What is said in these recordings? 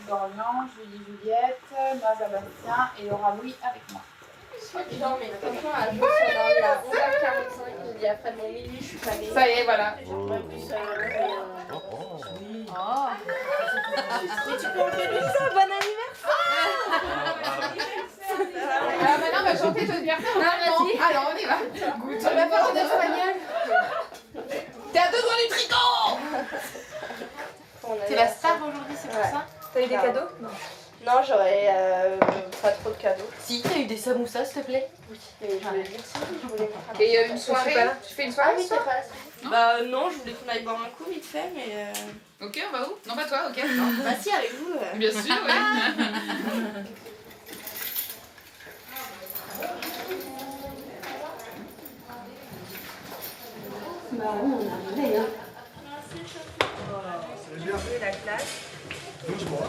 Dorian, Julie, Juliette, moi, Sébastien et Laura Louis avec moi. Non mais franchement, à jour, on est à 11h45, il dit après mon minuit, je suis pas née. Ça y est, voilà. J'aimerais plus Oh. Mais tu peux enlever ça, bon anniversaire. Alors maintenant, on va chanter ton anniversaire. vas-y. Alors, on y va. Goûte. On va faire en espagnol. T'es à 2 doigts du tricot. T'es la star aujourd'hui, c'est pour ça? T'as eu des cadeaux? Non, j'aurais pas trop de cadeaux. Si, t'as eu des samoussas, s'il te plaît? Oui, mais je voulais dire ça, je voulais montrer. Et une soirée. Tu fais une soirée Ah oui, ce soir? c'est pas là. Bah non, je voulais qu'on aille boire un coup vite fait, mais... Ok, on va où? Non, pas toi, ok. Non. Bah si, avec vous. Bien sûr, oui. Bah oui, on est arrivé, hein. C'est bien. La classe. Doucement.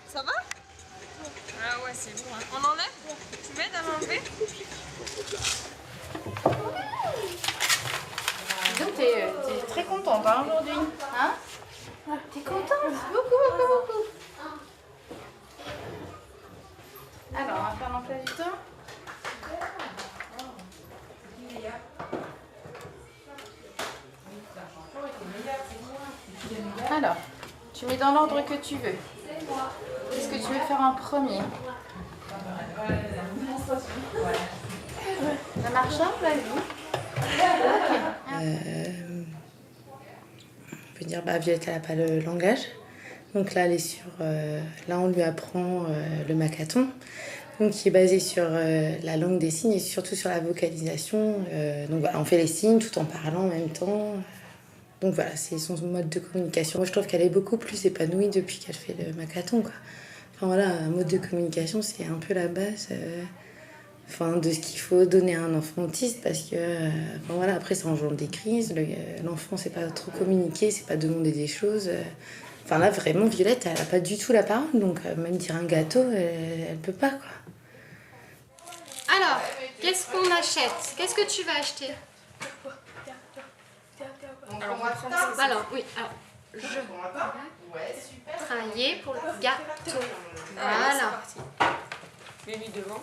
Ça va? Ah ouais, c'est bon. Hein. On enlève? Tu m'aides à m'enlever? Donc t'es très contente hein, aujourd'hui. Hein? T'es contente? Beaucoup. Alors, on va faire l'emploi du temps. Alors, tu mets dans l'ordre que tu veux. Qu'est-ce que tu veux faire en premier? Ça marche hein, vas-y. On peut dire Violette elle n'a pas le langage, donc là elle est sur là on lui apprend le makaton, donc qui est basé sur la langue des signes et surtout sur la vocalisation, donc voilà, on fait les signes tout en parlant en même temps, donc voilà, c'est son mode de communication. Moi je trouve qu'elle est beaucoup plus épanouie depuis qu'elle fait le makaton quoi. Enfin voilà, un mode de communication c'est un peu la base de ce qu'il faut donner à un enfant autiste, parce que voilà, après ça engendre des crises, l'enfant sait pas trop communiquer, c'est pas demander des choses. Enfin là vraiment Violette elle a pas du tout la parole, donc même dire un gâteau elle peut pas quoi. Alors, qu'est-ce qu'on achète? Qu'est-ce que tu vas acheter? Alors, oui, alors, je vais travailler pour le gâteau. Voilà. Mets-lui devant.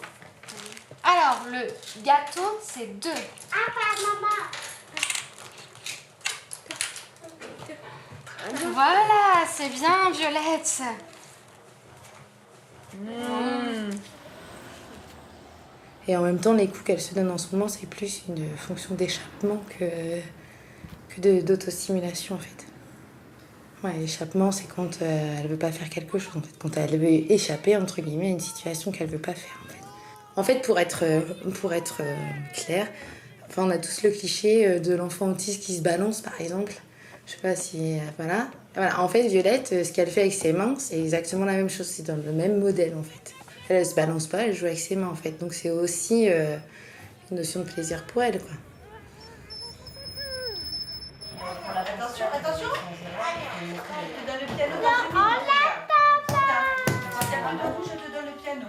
Alors, le gâteau, c'est 2. Voilà, c'est bien, Violette. Et en même temps les coups qu'elle se donne en ce moment c'est plus une fonction d'échappement que d'autostimulation en fait. Ouais, l'échappement c'est quand elle veut pas faire quelque chose en fait, quand elle veut échapper entre guillemets à une situation qu'elle veut pas faire en fait. En fait pour être clair, enfin on a tous le cliché de l'enfant autiste qui se balance par exemple. Je sais pas si voilà. En fait Violette ce qu'elle fait avec ses mains c'est exactement la même chose, c'est dans le même modèle en fait. Elle se balance pas, elle joue avec ses mains en fait. Donc c'est aussi une notion de plaisir pour elle quoi. Attention. Je te donne le piano. Je te donne le piano.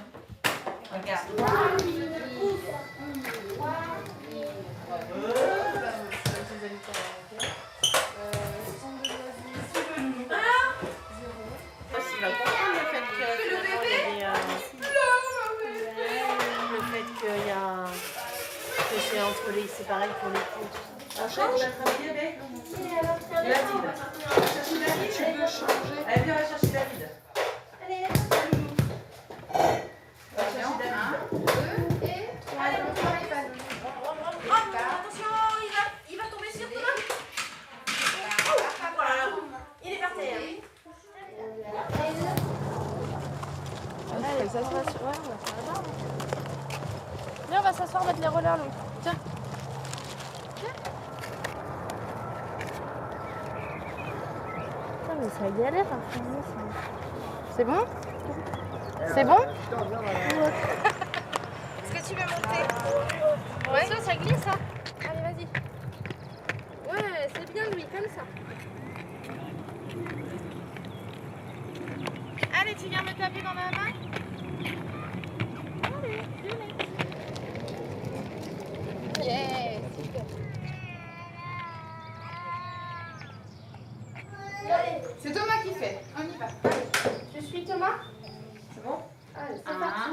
Regarde. c'est entre les, c'est pareil pour les comptes. Après, on va travailler avec David. Chercher David, tu veux changer. Allez, viens, on va chercher David. Allez, On va chercher David. 2 et 3. Allez, on travaille pas. attention, il va tomber sur toi. Voilà. Il est par terre. Allez, ça se passe. Ouais, on va faire la barre. Viens, on va s'asseoir, mettre les rollers, Lou. Tiens. Putain, mais ça galère à filmer ça. C'est bon? C'est bon? Est-ce que tu veux monter? Ouais, ça glisse, ça. Allez, vas-y. Ouais, c'est bien lui, comme ça. Allez, tu viens me taper dans la main? Yeah, super. C'est Thomas qui fait. On y va. Tu suis Thomas? C'est bon? Allez, c'est parti.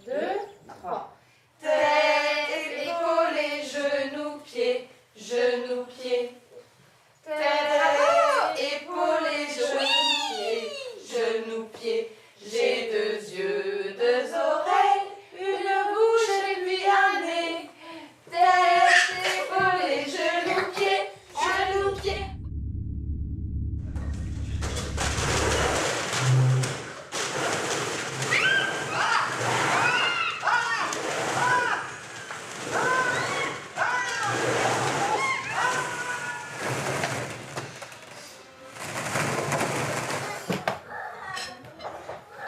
2, 3. Tête, épaules, genoux, pieds, genoux, pieds. Tête, épaules, genoux, pieds, genoux, pieds. J'ai 2 yeux, 2 oreilles, une bouche et puis un nez. Tête, épaules, genoux, pieds, genoux, pieds.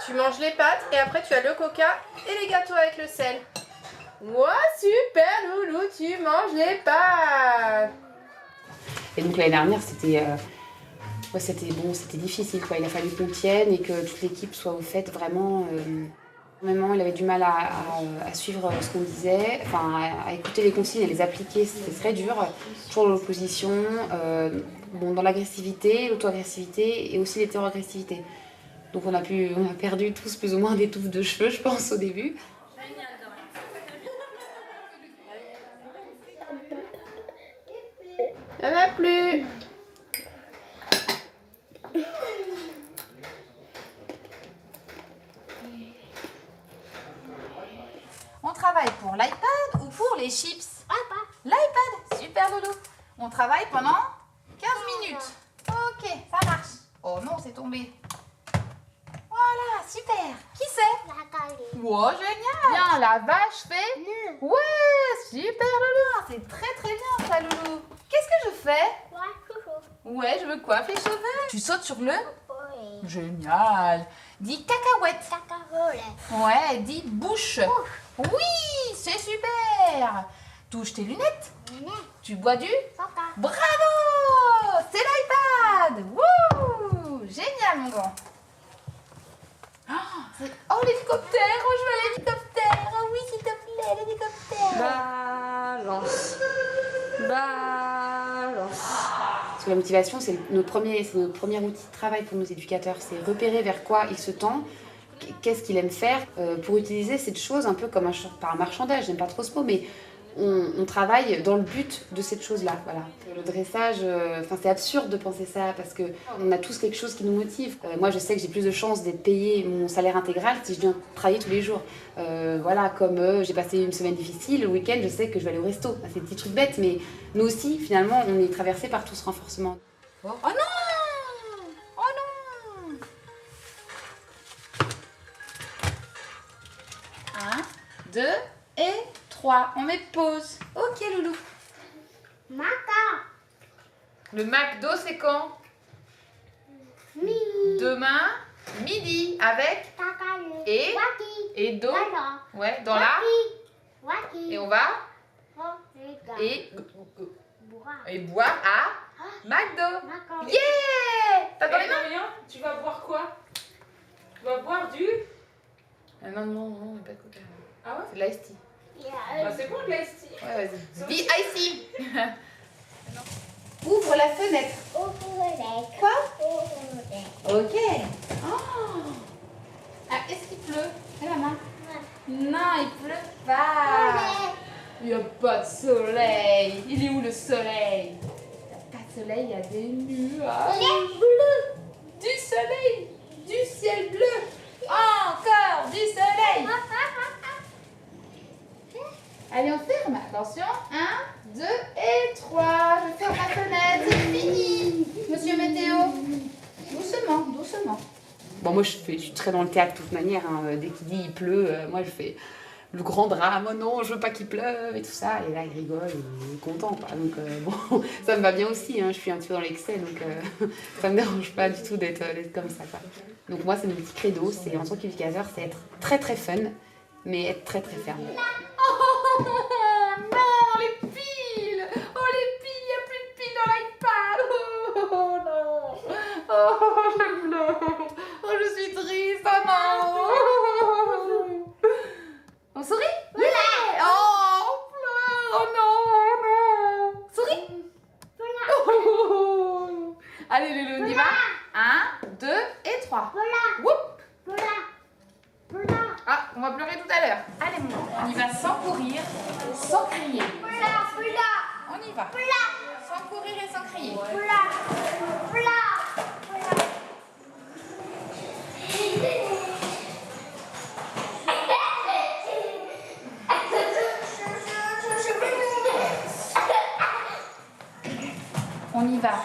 Tu manges les pâtes et après tu as le coca et les gâteaux avec le sel. Ouah, super Loulou, tu manges les pâtes. Et donc l'année dernière, c'était c'était difficile, quoi. Il a fallu qu'on tienne et que toute l'équipe soit au fait vraiment. Vraiment, il avait du mal à suivre ce qu'on disait, enfin à écouter les consignes et les appliquer, c'était très dur. Toujours l'opposition, dans l'agressivité, l'auto-agressivité et aussi l'hétéro-agressivité. Donc on a perdu tous plus ou moins des touffes de cheveux, je pense, au début. Il n'y en a plus. On travaille pour l'iPad ou pour les chips? L'iPad, super Loulou. On travaille pendant 15 minutes. Ok, ça marche. Oh non, c'est tombé. Voilà, super. Qui c'est? Wow, génial. Bien, la vache fait? Ouais, super Loulou. C'est très très bien ça Loulou. Qu'est-ce que je fais? Ouais, je me coiffe les cheveux. Tu sautes sur le? Génial. Dis cacahuète. Ouais, dis bouche. Oui, c'est super. Touche tes lunettes. Tu bois du? Bravo. C'est l'iPad. Wouh. Génial mon grand. Oh l'hélicoptère. Oh je veux l'hélicoptère. Oh oui s'il te plaît l'hélicoptère. Balance. Parce que la motivation, c'est notre premier outil de travail pour nos éducateurs. C'est repérer vers quoi il se tend, qu'est-ce qu'il aime faire, pour utiliser cette chose un peu comme un marchandage. J'aime pas trop ce mot, mais on travaille dans le but de cette chose-là. Voilà. Le dressage, c'est absurde de penser ça parce qu'on a tous quelque chose qui nous motive. Moi, je sais que j'ai plus de chances d'être payée mon salaire intégral si je viens travailler tous les jours. Voilà, comme j'ai passé une semaine difficile, le week-end, je sais que je vais aller au resto. C'est des petits trucs bêtes, mais nous aussi, finalement, on est traversés par tout ce renforcement. Oh non. Oh non. 1, 2 et 3. On met pause. Ok Loulou. Le McDo c'est quand? Demain, midi, avec et do. Ouais, dans la. Et on va et boire à McDo. Yeah! T'as dans les mains? Tu vas boire quoi? Tu vas boire du... Non, pas de coca. Ah ouais? C'est de l'ice tea. Bah, c'est bon, le l'ice tea. Ouais, vas-y. Be icy. Ouvre la fenêtre. Quoi? Ok. Oh. Ah, est-ce qu'il pleut? Fais la main. Non, il pleut pas. Il y a pas de soleil. Il est où le soleil? Il n'y a pas de soleil, il y a des nuages bleus. Du soleil, du ciel bleu. Encore du soleil. Allez, on ferme. Attention. 1, 2 et 3. Je ferme la fenêtre. C'est fini. Monsieur Météo. Doucement, doucement. Bon, moi, je suis très dans le théâtre de toute manière. Hein. Dès qu'il dit il pleut, moi, je fais le grand drame. Oh non, je veux pas qu'il pleuve et tout ça. Et là, il rigole, il est content. Quoi. Donc, bon, ça me va bien aussi. Hein. Je suis un petit peu dans l'excès, donc ça me dérange pas du tout d'être comme ça. Quoi. Donc, moi, c'est mon petit credo. C'est en tant qu'éducateur, c'est être très très fun, mais être très très ferme. Oh non, les piles. Oh, les piles, il n'y a plus de piles dans l'iPad. Oh non. Oh, je pleure. Oh, je suis triste. Oh non. On sourit? Oui. Oh, on pleure. Oh non, non. Souris. Oh. Allez, Lulu, on y va. 1, 2 et 3. Whoop. Ah, on va pleurer tout à l'heure. Allez, mon enfant, on y va sans courir, sans crier. On y va. Sans courir et sans crier. On y va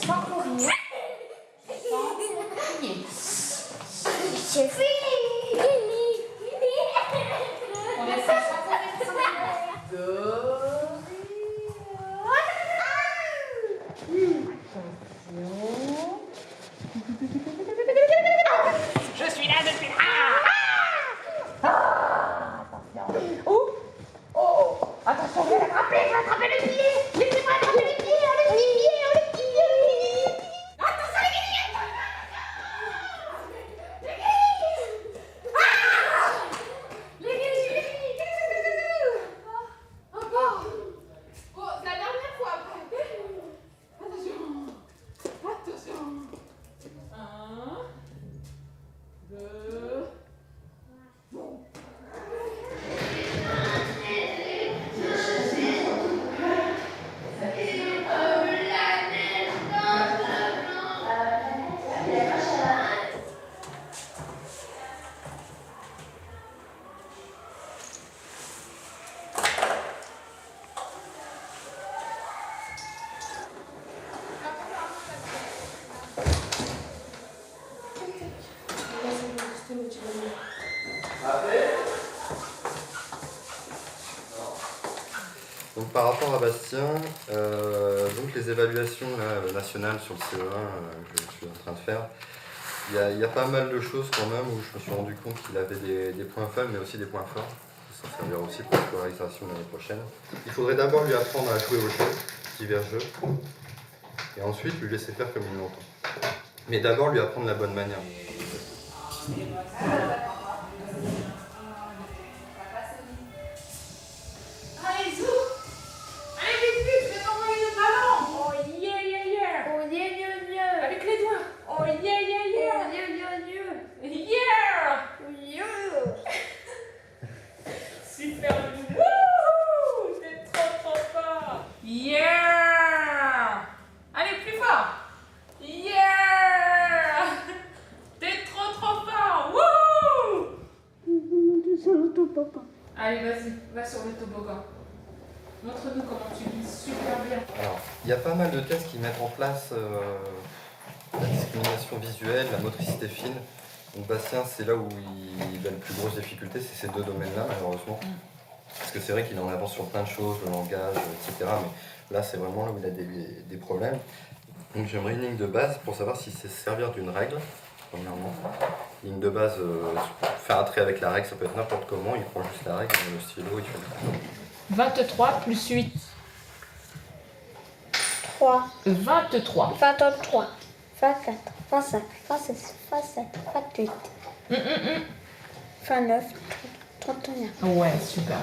sans courir, sans crier. C'est fini. On laisse ça sans courir et sans crier. Je suis là depuis là. Oh, oh, attention, je vais l'attraper, je vais attraper le pied. Laissez-moi attraper les pieds, les pieds. Attention, les guillemets. Encore. Oh, c'est la dernière fois après. Attention. Attention. 1, 2. Donc par rapport à Bastien, donc les évaluations là, nationales sur le CE1 que je suis en train de faire, il y a pas mal de choses quand même où je me suis rendu compte qu'il avait des points faibles mais aussi des points forts. Ça servira aussi pour la scolarisation l'année prochaine. Il faudrait d'abord lui apprendre à jouer aux jeux, divers jeux, et ensuite lui laisser faire comme il l'entend. Mais d'abord lui apprendre la bonne manière. Allez, zou. Allez, vite, vite, je vais t'envoyer le ballon. Oh, yeah, yeah, yeah. Oh, yeah, yeah, yeah. Avec les doigts. Oh, yeah, yeah, yeah. Oh, yeah, yeah, yeah. Yeah. Yeah. Super. Wouhou. T'es trop fort. Yeah. Allez, plus fort. Yeah. T'es trop fort. Wouhou. Allez, vas-y, va sur le toboggan. Montre-nous comment tu glisses super bien. Alors, il y a pas mal de tests qui mettent en place la discrimination visuelle, la motricité fine. Donc Bastien, c'est là où il a le plus grosse difficulté, c'est ces deux domaines-là, malheureusement. Parce que c'est vrai qu'il est en avance sur plein de choses, le langage, etc. Mais là, c'est vraiment là où il a des problèmes. Donc j'aimerais une ligne de base pour savoir si c'est servir d'une règle, premièrement. Ligne de base, faire un trait avec la règle, ça peut être n'importe comment. Il prend juste la règle, le stylo, il fait le trait. 23 plus 8. 3, 23. 23, 24, 25, 26, 27, 28, 29, 31. Ouais, super.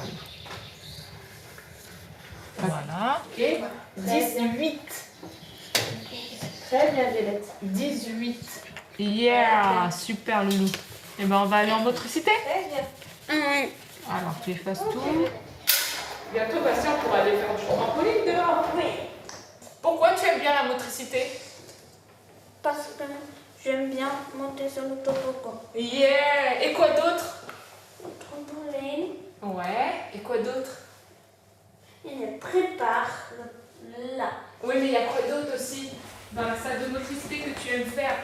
Voilà. Et 18. Très bien, Violette. 18. Yeah, super Loulou. Et ben on va aller en motricité. Très bien. Alors tu effaces tout. Bientôt, Bastien pourra aller faire du trampoline dehors. Oui. Pourquoi tu aimes bien la motricité? Parce que j'aime bien monter sur le toboggan. Yeah! Et quoi d'autre? Le trampoline, Ouais, et quoi d'autre? il me prépare là. Oui, mais il y a quoi d'autre aussi dans la salle de motricité que tu aimes faire?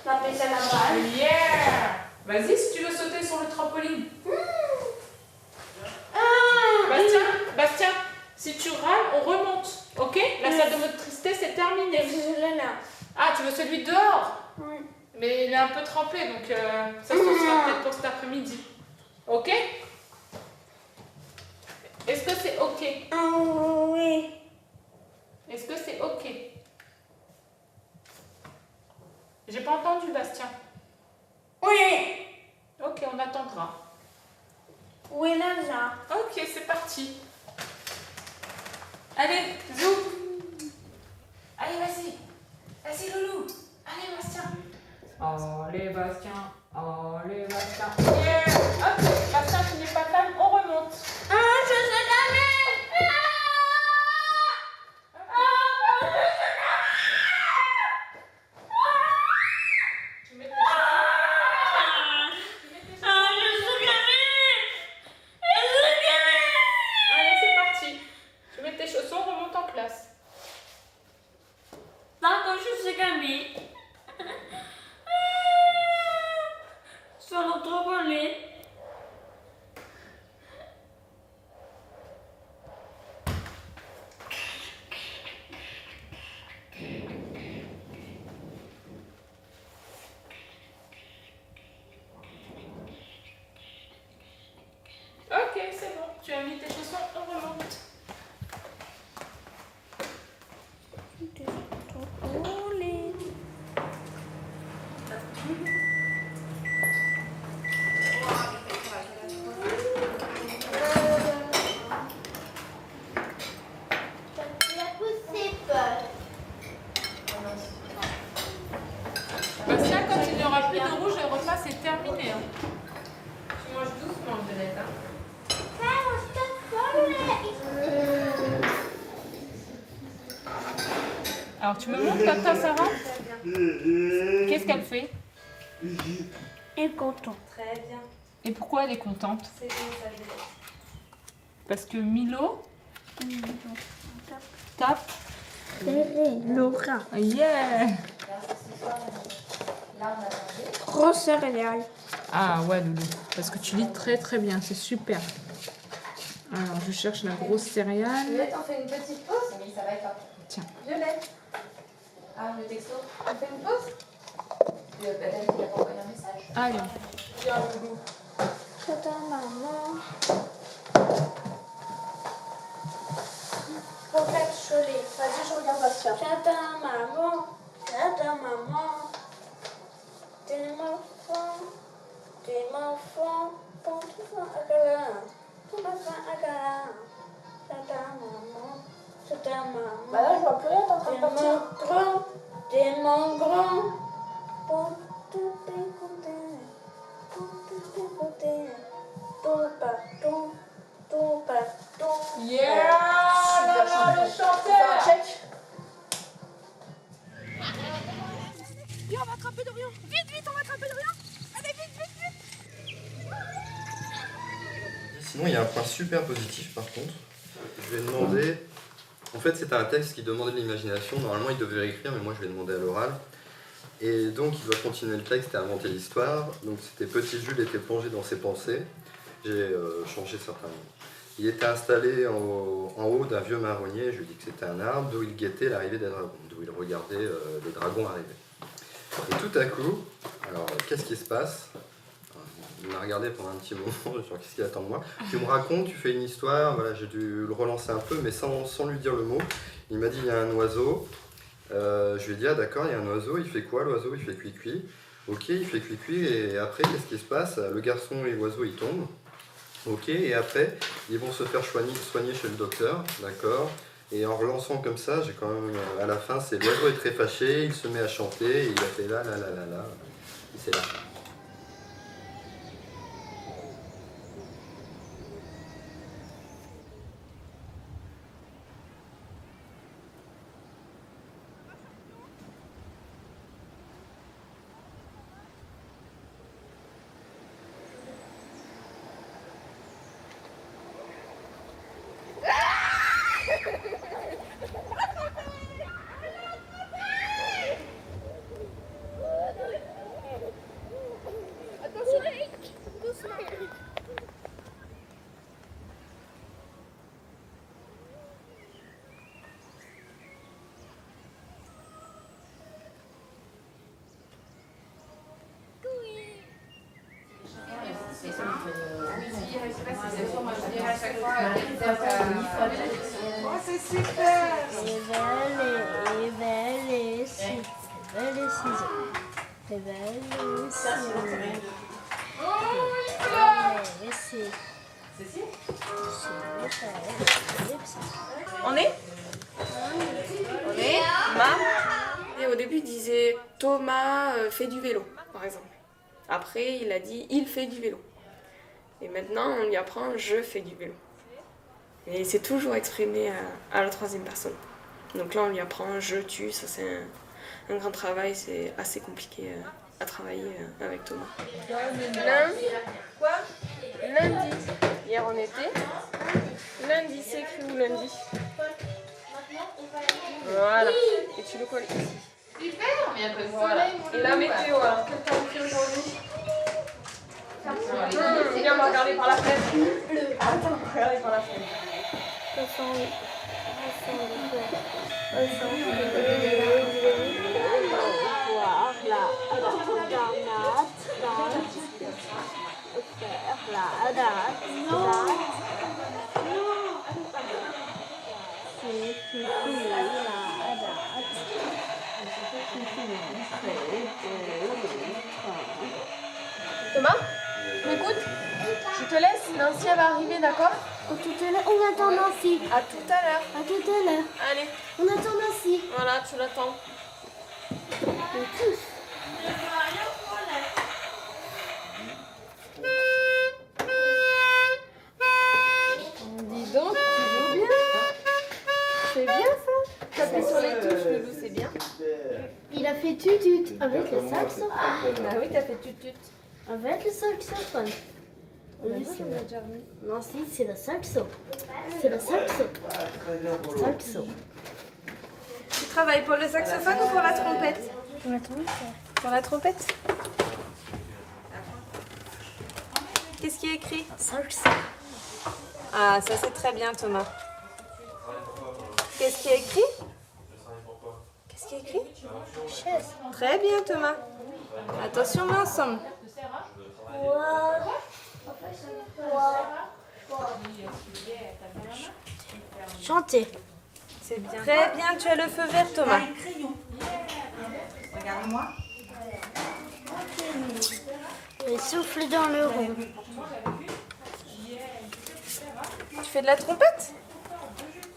La pêche à la balle. Yeah! Vas-y si tu veux sauter sur le trampoline. Bastien, si tu râles, on remonte. Ok? La salle de motricité, c'est terminé. Je l'ai là. Ah, tu veux celui dehors? Oui. Mais il est un peu trempé, donc ça se sera peut-être pour cet après-midi. Ok? Est-ce que c'est ok? Oui. Est-ce que c'est ok? J'ai pas entendu, Bastien. Oui. Ok, on attendra. Oui, là. Ok, c'est parti. Allez, zou. Allez, vas-y. Vas-y, Loulou. Allez, Bastien. Allez, Bastien. Allez, Bastien. Yeah. Ok, Bastien, tu n'es pas calme, on remonte. Ah, je sais jamais. Tu mets tes chaussons. Allez, c'est parti. Tu mets tes chaussons, remonte en classe. D'accord, je sais Camille. Sur le trampoline. Ok, c'est bon. Tu as mis tes chaussons, on remonte. Bastien, quand il n'y aura plus de rouge, le repas c'est terminé. Hein. Tu manges doucement, Violette. Hein. Alors, tu me montres Tata Sarah? Qu'est-ce qu'elle fait? Et content. Très bien. Et pourquoi elle est contente? C'est bien ça, Violette. Parce que Milo tape. Laura. Yeah! Gros céréales. Ah ouais, Loulou. Parce que tu lis très très bien, c'est super. Alors, je cherche la grosse céréale. Violette, on fait une petite pause? Oui, ça va être après. Tiens. Violette. Ah, le texto. On fait une pause? David, il a pas envoyé un message. Allez. Viens, Loulou. C'est ta maman. Regarde Cholet. Vas-y, je regarde Bastien. C'est ta maman. C'est ta maman. T'es mon enfant. T'es mon enfant. Ton enfant à câlin. Ton enfant à câlin. C'est ta maman. C'est ta maman. Bah là, je vois plus rien, t'es en train de partir. T'es mon grand. Pour tout écouter. Pour tout écouter. Tout partout. Tout partout. Yeah! Super le chanteur. chanteur! Check. Viens, on va attraper Dorian. Vite, vite, on va attraper Dorian. Allez, vite, vite, vite. Sinon, il y a un point super positif par contre. Je vais demander. En fait, c'était un texte qui demandait de l'imagination. Normalement, il devait écrire, mais moi, je vais demander à l'oral. Et donc, il doit continuer le texte et inventer l'histoire. Donc, c'était Petit Jules était plongé dans ses pensées. J'ai changé certains mots. Il était installé en haut d'un vieux marronnier. Je lui ai dit que c'était un arbre d'où il guettait l'arrivée des dragons, d'où il regardait les dragons arriver. Et tout à coup, alors, qu'est-ce qui se passe? Il m'a regardé pendant un petit moment, genre qu'est-ce qu'il attend de moi? Tu me racontes, tu fais une histoire, voilà, j'ai dû le relancer un peu, mais sans lui dire le mot. Il m'a dit il y a un oiseau. Je lui ai dit ah d'accord, il y a un oiseau, il fait quoi l'oiseau? Il fait cuit-cuit. Ok, il fait cuit-cuit, et après qu'est-ce qui se passe? Le garçon et l'oiseau ils tombent. Ok, et après ils vont se faire soigner chez le docteur, d'accord? Et en relançant comme ça, j'ai quand même, à la fin, c'est l'oiseau est très fâché, il se met à chanter, et il a fait là, là, là, là, là. C'est là. sais pas si c'est sûr, moi je dirais à chaque fois. Oh, c'est super. Et belle, si. Belle, si. Et belle, si. On est Et au début, il disait Thomas fait du vélo, par exemple. Après, il a dit il fait du vélo. Et maintenant, on lui apprend je fais du vélo. Et c'est toujours exprimé à la troisième personne. Donc là, on lui apprend je, tu, ça c'est un grand travail, c'est assez compliqué à travailler avec Thomas. Lundi. Hier on était. Lundi, c'est écrit où lundi? Voilà. Et tu le colles ici. Super, mais un peu de Voilà. Et la météo, alors quel temps il fait aujourd'hui? Viens, on va regarder par la fenêtre. Attends, regardez par la fenêtre. Thomas, écoute, je te laisse, Nancy elle va arriver, d'accord? On attend Nancy. À tout à l'heure. À tout à l'heure. Allez, On attend Nancy. voilà, tu l'attends. Dis donc, tu joues bien. C'est bien ça. Taper sur les touches, Loulou, c'est bien. Il a fait tutut avec le saxophone. Ah oui, t'as fait tut-tut. Avec le saxophone. Oui, c'est le... Non, si, c'est le saxo. C'est le saxo. Saxo. Tu travailles pour le saxophone ou pour la trompette? Pour la trompette. Pour la trompette. Qu'est-ce qui est écrit? Saxo. Ah, ça c'est très bien, Thomas. Qu'est-ce qui est écrit? Qu'est-ce qui est écrit? Chaise. Très bien, Thomas. Attention, mais ensemble. Chanter. C'est bien. Très bien, tu as le feu vert, Thomas. Regarde-moi. Et souffle dans le rond. Tu fais de la trompette?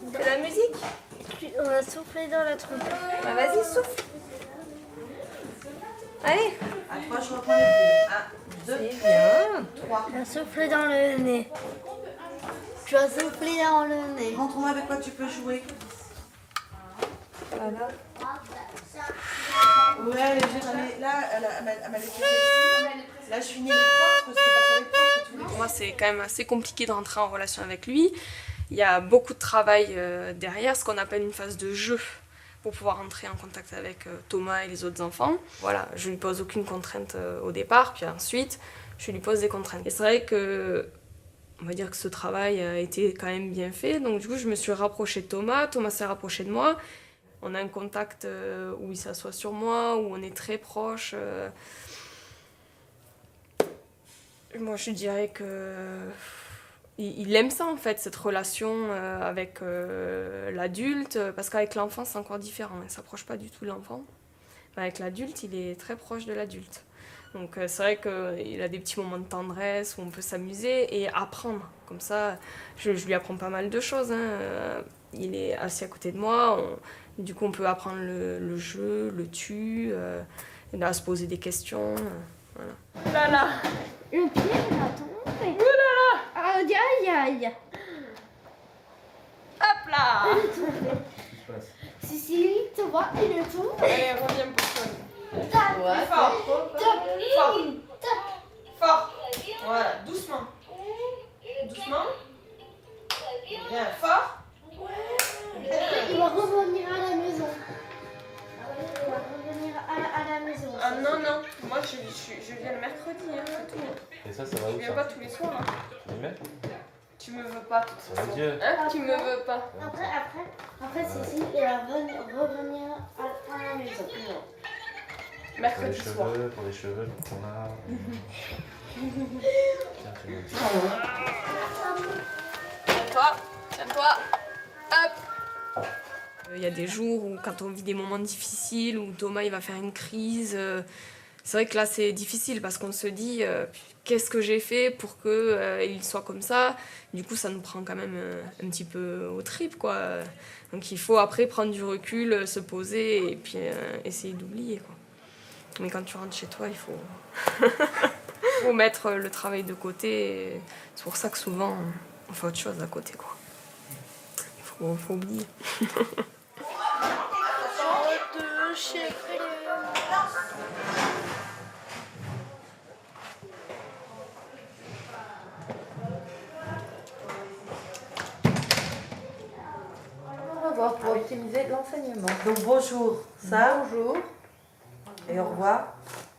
De la musique? On va souffler dans la trompette. Bah, vas-y, souffle. Allez. À 3, je reprends les deux. 1, 2, C'est bien. 3. Tu vas souffler dans le nez. Tu vas souffler dans le nez. Montre-moi avec quoi tu peux jouer. Voilà. Ouais, là, elle m'a laissé celle-ci. Là, je finis les profs parce que c'est pas sur les profs. Pour moi, c'est quand même assez compliqué de rentrer en relation avec lui. Il y a beaucoup de travail derrière, ce qu'on appelle une phase de jeu, pour pouvoir entrer en contact avec Thomas et les autres enfants. Voilà, je lui pose aucune contrainte au départ, puis ensuite, je lui pose des contraintes. Et c'est vrai que, on va dire que ce travail a été quand même bien fait, donc du coup, je me suis rapprochée de Thomas, Thomas s'est rapproché de moi. On a un contact où il s'assoit sur moi, où on est très proches. Moi, je dirais que il aime ça, en fait, cette relation avec l'adulte, parce qu'avec l'enfant, c'est encore différent. Il ne s'approche pas du tout de l'enfant. Mais avec l'adulte, il est très proche de l'adulte. Donc, c'est vrai qu'il a des petits moments de tendresse où on peut s'amuser et apprendre. Comme ça, je lui apprends pas mal de choses. Hein. Il est assis à côté de moi. Du coup, on peut apprendre le jeu, le tu, à se poser des questions. Voilà. Là. Le pied va tomber. Aïe, aïe, aïe. Hop là. Cécilie, tu vois, il est tombé. Allez, reviens pour toi. Tape. Fort. Fort. Voilà, doucement. Doucement. Bien, fort. Il va revenir à la maison. Il va revenir à la maison. Ah non, moi je viens le mercredi, hein, c'est tout. Et ça va Je où viens ça? pas tous les soirs. Hein. Tu les mets? Tu me veux pas. Ça va Dieu. Hein? Tu me veux pas. Après Cécile, il va revenir à la maison. Pour les Mercredi soir. cheveux, pour les cheveux, donc on a... Tiens-toi, tiens-toi. Hop. Il y a des jours où quand on vit des moments difficiles, où Thomas il va faire une crise, c'est vrai que là c'est difficile parce qu'on se dit qu'est-ce que j'ai fait pour qu'il soit comme ça. Du coup ça nous prend quand même un petit peu aux tripes quoi. Donc il faut après prendre du recul, se poser et puis essayer d'oublier quoi. Mais quand tu rentres chez toi il faut mettre le travail de côté. Et c'est pour ça que souvent on fait autre chose à côté quoi. Il faut oublier. Au revoir pour optimiser l'enseignement. Donc bonjour, ça, Bonjour. et au revoir.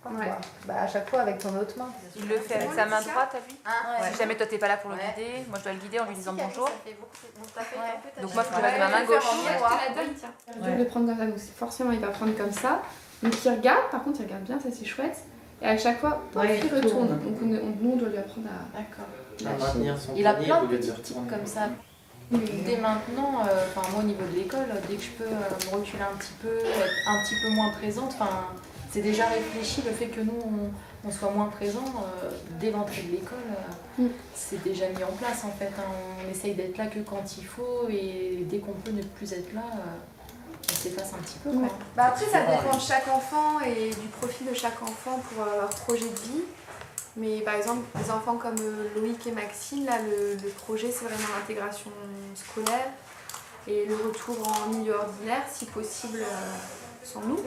Ouais. Bah à chaque fois avec ton autre main. Il le fait avec sa main droite, t'as vu? Ouais. Si jamais toi t'es pas là pour le guider, moi je dois le guider en lui disant bonjour. Ouais. Donc moi faut que je mette ma main gauche. Je vais le prendre comme ça, donc forcément il va prendre comme ça. Donc il regarde, par contre il regarde bien, ça c'est chouette. Et à chaque fois, Ouais, il il retourne. tourne. Donc nous on doit lui apprendre à D'accord. lâcher. Il a plein de petits tics comme ça. Dès maintenant, moi au niveau de l'école, dès que je peux me reculer un petit peu, être un petit peu moins présente, c'est déjà réfléchi le fait que nous on soit moins présents dès l'entrée de l'école, c'est déjà mis en place en fait. On essaye d'être là que quand il faut et dès qu'on peut ne plus être là, on s'efface un petit peu. Quoi. Bah après ça dépend de chaque enfant et du profil de chaque enfant pour leur projet de vie. Mais par exemple, des enfants comme Loïc et Maxime, là le projet c'est vraiment l'intégration scolaire et le retour en milieu ordinaire, si possible sans nous.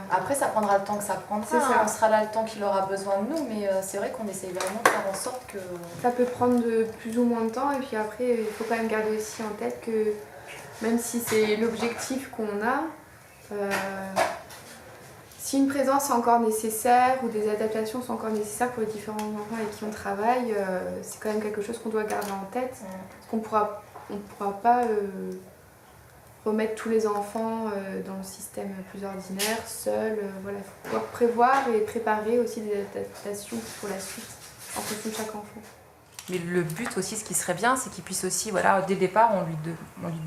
Après ça prendra le temps que ça prendra, C'est ça. On sera là le temps qu'il aura besoin de nous, mais c'est vrai qu'on essaye vraiment de faire en sorte que... Ça peut prendre de plus ou moins de temps et puis après il faut quand même garder aussi en tête que même si c'est l'objectif qu'on a, si une présence est encore nécessaire ou des adaptations sont encore nécessaires pour les différents enfants avec qui on travaille, c'est quand même quelque chose qu'on doit garder en tête. Parce qu'on pourra pas remettre tous les enfants dans le système plus ordinaire, seuls. Voilà, il faut pouvoir prévoir et préparer aussi des adaptations pour la suite en fonction de chaque enfant. Mais le but aussi, ce qui serait bien, c'est qu'il puisse aussi, voilà, dès le départ, on lui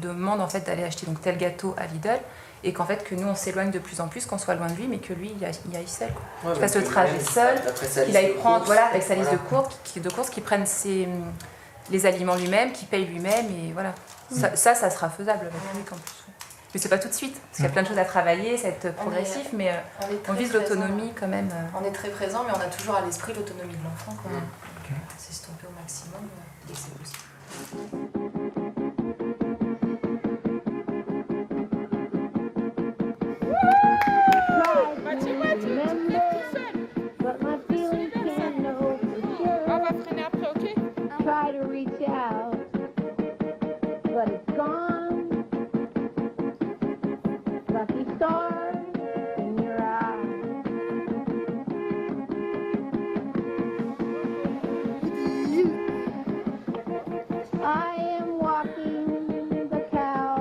demande en fait d'aller acheter donc tel gâteau à Lidl, et qu'en fait que nous on s'éloigne de plus en plus, qu'on soit loin de lui, mais que lui il aille seul, quoi. Qu'il fasse le trajet seul, qu'il aille prendre, voilà, avec sa liste de courses, qu'il prenne les aliments lui-même, qu'il paye lui-même, et voilà. Ça sera faisable avec lui en plus. Mais c'est pas tout de suite, parce qu'il y a plein de choses à travailler, ça va être progressif, mais on vise l'autonomie quand même. On est très présent, mais on a toujours à l'esprit l'autonomie de l'enfant. S'estomper au maximum dès que c'est possible. Try to reach out, but it's gone. Lucky star in your eye. I am walking the cow.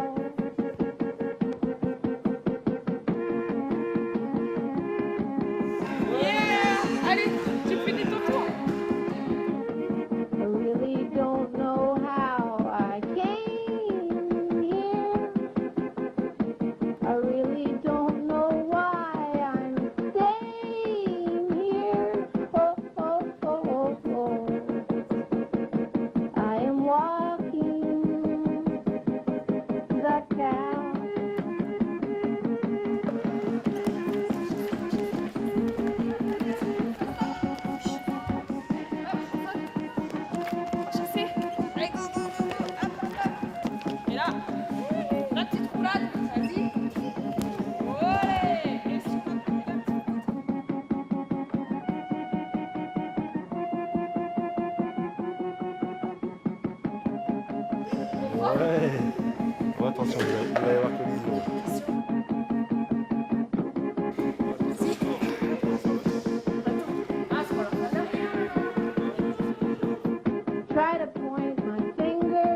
Allez, tu fais des tontons. I really don't know how I came here. I really don't know why I'm staying here. Oh, oh, oh, oh, oh. I am walking the cow. Allez, go, go, go, go. Hop, hop, hop. Et là, la petite roulade, vas-y. Olé. Et scoot. Ouais. Bon, attention, il va y avoir collision. Try to point my finger,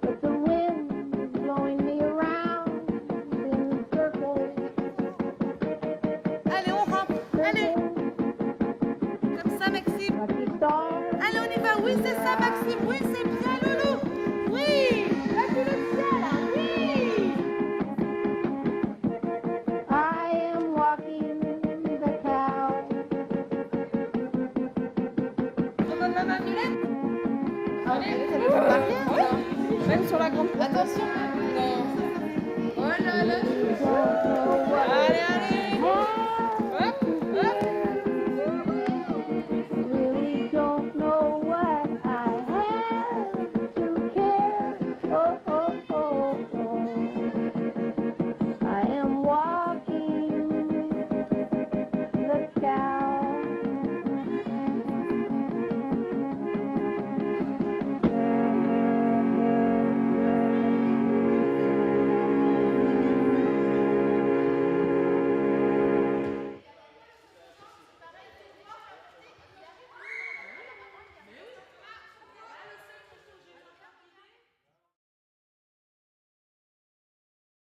but the wind is blowing me around in circles. Allez, on rampe. Allez. Comme ça, Maxime. Lucky star. Même sur la grande. Attention.